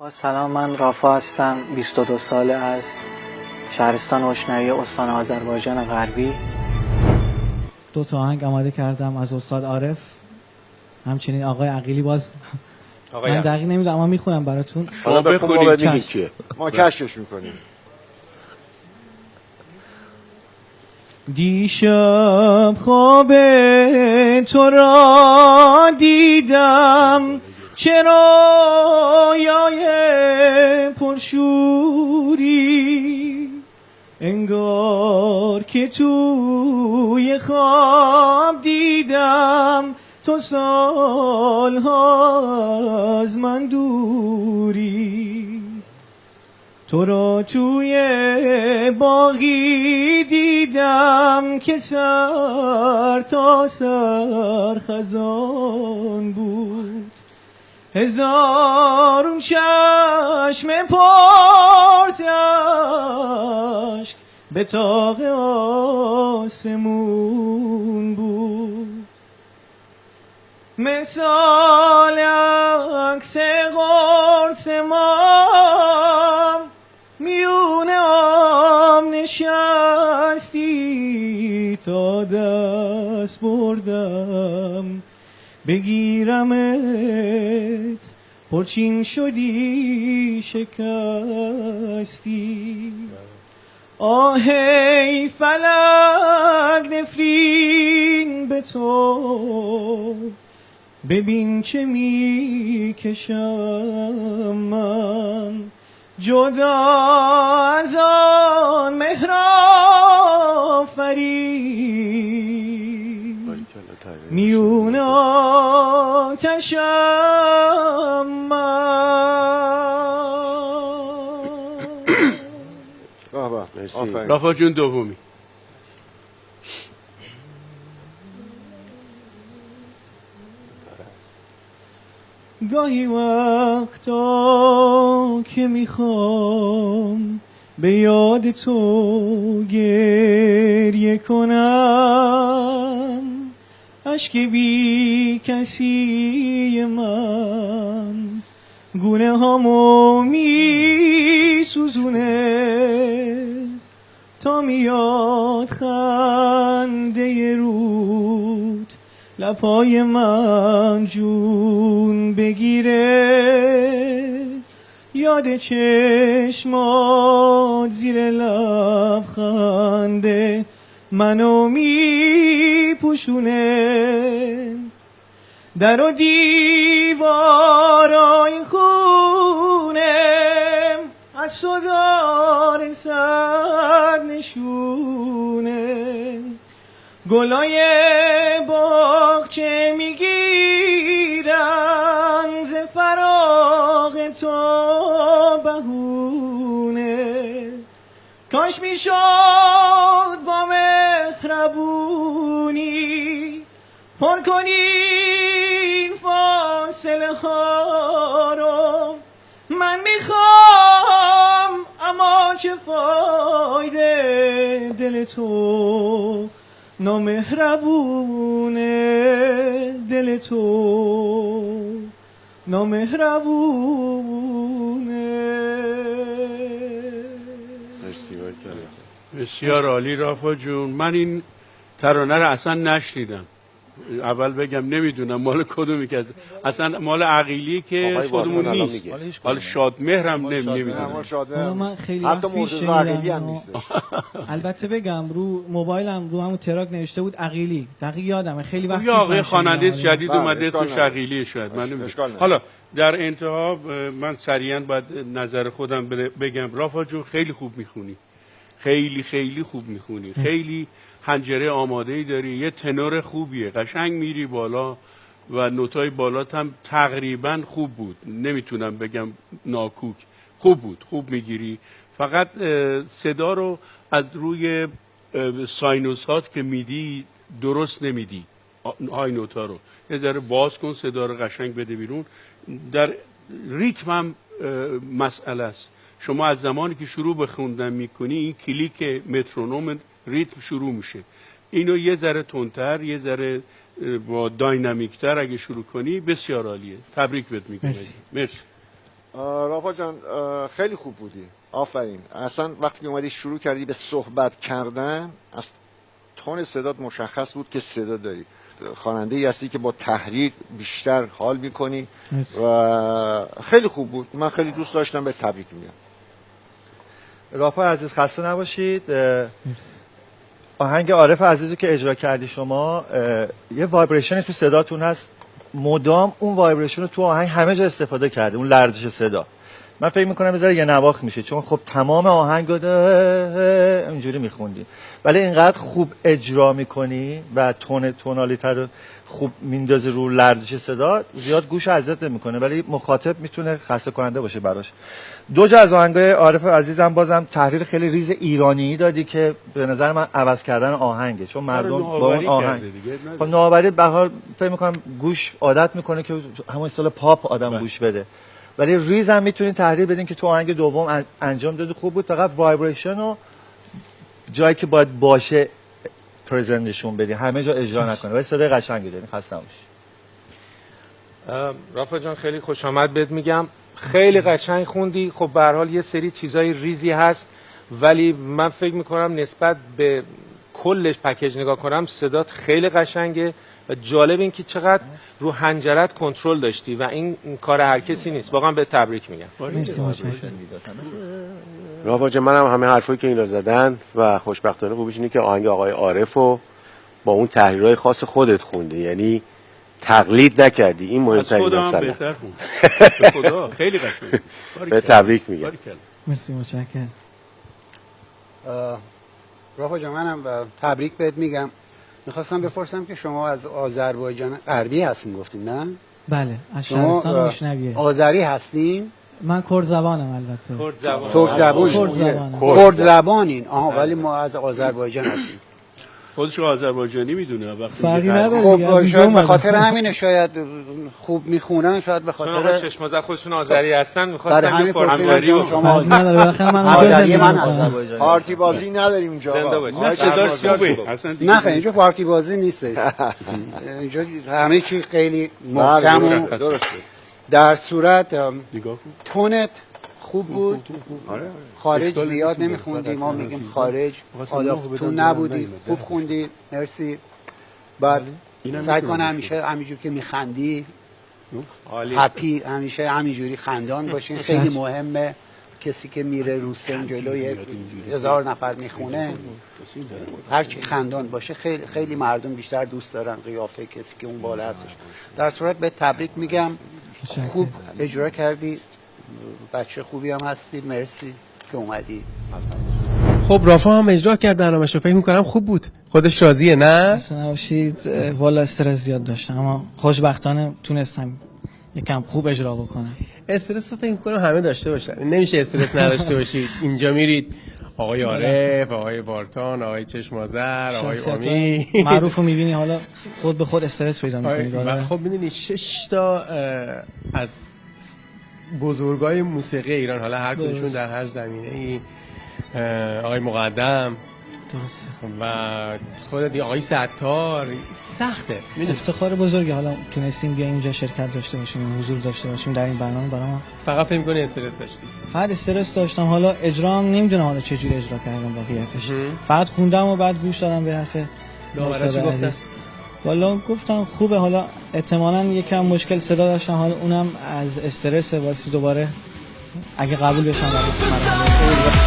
با سلام، من رافا هستم، 22 ساله، از شهرستان اشنوی استان آذربایجان غربی. 2 تا آهنگ آماده کردم از استاد عارف، همچنین آقای عقیلی. باز من دقیق نمیدونم اما میخونم براتون. حالا بخونید که ما کشفش میکنیم. دیشب خواب تو را دیدم، چه رویای پرشوری، انگار که توی خواب دیدم تو سالها از من دوری. تو را توی باغی دیدم که سر تا سر خزان بود، هزارون چشم پر ز اشک به طاق آسمون بود. مثال عکس قرص مام میون آم نشستی، تا دست بردم بگیرمت پرچین شدی شکستی. آهی فلک نفرین به تو، ببین چه میکشم من جدا از آن مهر آفرین، میون آتشم من. رافا جون دومی. گاهی وقتا که میخوام به یاد تو گریه کنم، اشک بی کسی من گونه هامو می سوزونه، تا میاد خنده رود لپای من جون بگیره، یاد چشمات زیر لبخنده منو میپوشونه. در و دیوارای خونم از تو داره سر نشونه، گلای باغچه میگیرن ز فراق تو بهونه. کاش میشد با مهربونی پر کنی این فاصله ها رو. من میخوام اما چه فایده، دل تو نامهربونه، دل تو نامهربونه. بسیار عالی رافا جون. من این ترانه رو اصلا نشنیدم. اول بگم نمیدونم مال کدومی که اصلا مال عقیلی که خودمون نیست، حالا شادمهرم نمیدونم. من خیلی وقت پیش شنیدم. البته بگم رو موبایلم رو همون تراک نوشته بود عقیلی، دقیق یادمه خیلی وقت پیش. آقای خواننده جدید اومده تو عقیلی شاید من نمیدونم. حالا در انتها من سریعا باید نظر خودم بگم. رافا جون خیلی خوب میخونی، خیلی خیلی خوب میخونی، خیلی حنجره آماده‌ای داری، یه تنور خوبیه، قشنگ میری بالا و نوتای بالات هم تقریبا خوب بود، نمیتونم بگم ناکوک، خوب بود، خوب میگیری. فقط صدا رو از روی ساینوس هات که میدی درست نمیدی، های نوتا رو یه ذره باز کن، صدا رو قشنگ بده بیرون. در ریتم هم مسئله است. شما از زمانی که شروع به خوندن میکنی این کلیک مترونوم ریتم شروع میشه، اینو یه ذره تندتر، یه ذره با داینامیکتر اگه شروع کنی بسیار عالیه. تبریک بهت میگم. مرسی. مرسی. رافا جان خیلی خوب بودی، آفرین. اصلا وقتی اومدی شروع کردی به صحبت کردن، از تون صدات مشخص بود که صدا داری. خواننده ای هستی که با تحریر بیشتر حال میکنی و خیلی خوب بود. من خیلی دوست داشتم، به تبریک میگم. رافا عزیز خسته نباشید. آهنگ عارف عزیزی که اجرا کردی شما، یه وایبریشن تو صداتون هست، مدام اون وایبریشن رو تو آهنگ همه جا استفاده کرده، اون لرزش صدا. من فکر میکنم بذاره یه نواخت میشه، چون خب تمام آهنگ رو اینجوری میخوندی، ولی اینقدر خوب اجرا میکنی و تونالیته رو خوب میندازی رو لرزش صدا، زیاد گوش اذیت نمیکنه، ولی مخاطب میتونه خسته کننده باشه براش. دو جا از آهنگای عارف عزیزم بازم تحریر خیلی ریز ایرانی دادی که به نظر من عوض کردن آهنگه، چون مردم با اون آهنگ خب نوآوری به هر حال فکر میکنم گوش عادت میکنه که همون اصطلاح پاپ آدم گوش بده، ولی ریز هم میتونین تحریر بدین که تو آهنگ دوم انجام دادی، خوب بود. فقط وایبریشن و جایی که باید باشه پرزنت نشون بدی، همه جا اجرا نکنه، ولی صدای قشنگی داری. خسته نباشی. رافا جان خیلی خوش آمد بهت میگم، خیلی قشنگ خوندی. خب به هر حال یه سری چیزای ریزی هست، ولی من فکر میکنم نسبت به کلش پکیج نگاه کنم صدات خیلی قشنگه و جالب این که چقدر رو حنجرت کنترل داشتی و این کار هر کسی نیست. واقعا به تبریک میگم. رافا جان منم همه حرفایی که اینا زدن و خوشبختانه خوبیش اینه که آهنگ آقای عارفو با اون تحریرهای خاص خودت خوندی، یعنی تقلید نکردی. این مهمترین مسئله. به خدا خیلی قشنگ. به تبریک میگم. مرسی، متشکرم. رافا جان منم تبریک بهت میگم. میخواستم بپرسم که شما از آذربایجان غربی هستین گفتین نه؟ بله، از شهرستان اوشنویه. آذری هستین؟ من کرد زبانم البته. کرد زبانین. ولی ما از آذربایجان هستیم. خودش آذربایجانی میدونه وقتی فرقی نداره. خب شاید به خاطر همینه، شاید خوب میخونن، شاید به خاطر چشم زد خودشون آذری هستن می‌خواستن همین آذری شما نداره. بالاخره من هستم. پارتی بازی نداریم اینجا. نه صداش خوبه. نه خیلی اینجا پارتی بازی نیستش. اینجا همه چی خیلی محکم و درسته. در صورت تونت خوب بود. خارج زیاد نمیخوندی، ما میگیم خارج تو نبودی، خوب خوندی. مرسی. بعد سعی کن همیشه همینجور که میخندی هپی، همیشه همینجوری خندان باشین. خیلی مهمه. کسی که میره رو سن جلوی 1000 نفر میخونه هر کی خندان باشه خیلی مردم بیشتر دوست دارن قیافه کسی که اون بالا هستش. در صورت به تبریک میگم، خوب اجرا کردی، بچه خوبی هم هستی. مرسی که اومدی. خب رافا هم اجرا کرد برنامه‌ش رو، فکر می‌کنم خوب بود. خودش راضیه نه؟ اصلا نباشید. والا استرس زیاد داشتم اما خوشبختانه تونستم یکم خوب اجرا بکنم. استرس رو فکر می‌کنم همه داشته باشن، نمیشه استرس نداشته باشید. اینجا میرید آقای عارف، آقای وارتان، آقای چشم‌آذر، آقای امی معروفو می‌بینی، حالا خود به خود استرس پیدا می‌کنی. خب می‌دونی 6 تا از بزرگای موسیقی ایران، حالا هر کدومشون در هر زمینه‌ای، آقای مقدم درسته و خود آقای ستار، سخته. افتخار بزرگی حالا تونستیم بیایم اینجا شرکت داشته باشیم، حضور داشته باشیم در این برنامه. برای من فقط فکر می‌کنی استرس داشتی؟ فقط استرس داشتم. حالا اجرام نمیدونم حالا چه جوری اجرا کردم واقعیتش. فقط خوندم و بعد گوش دادم به حرف داورش. والا گفتم خوبه. حالا احتمالاً یکم مشکل صدا داشتم، حالا اونم از استرس واسه دوباره اگه قبول بشم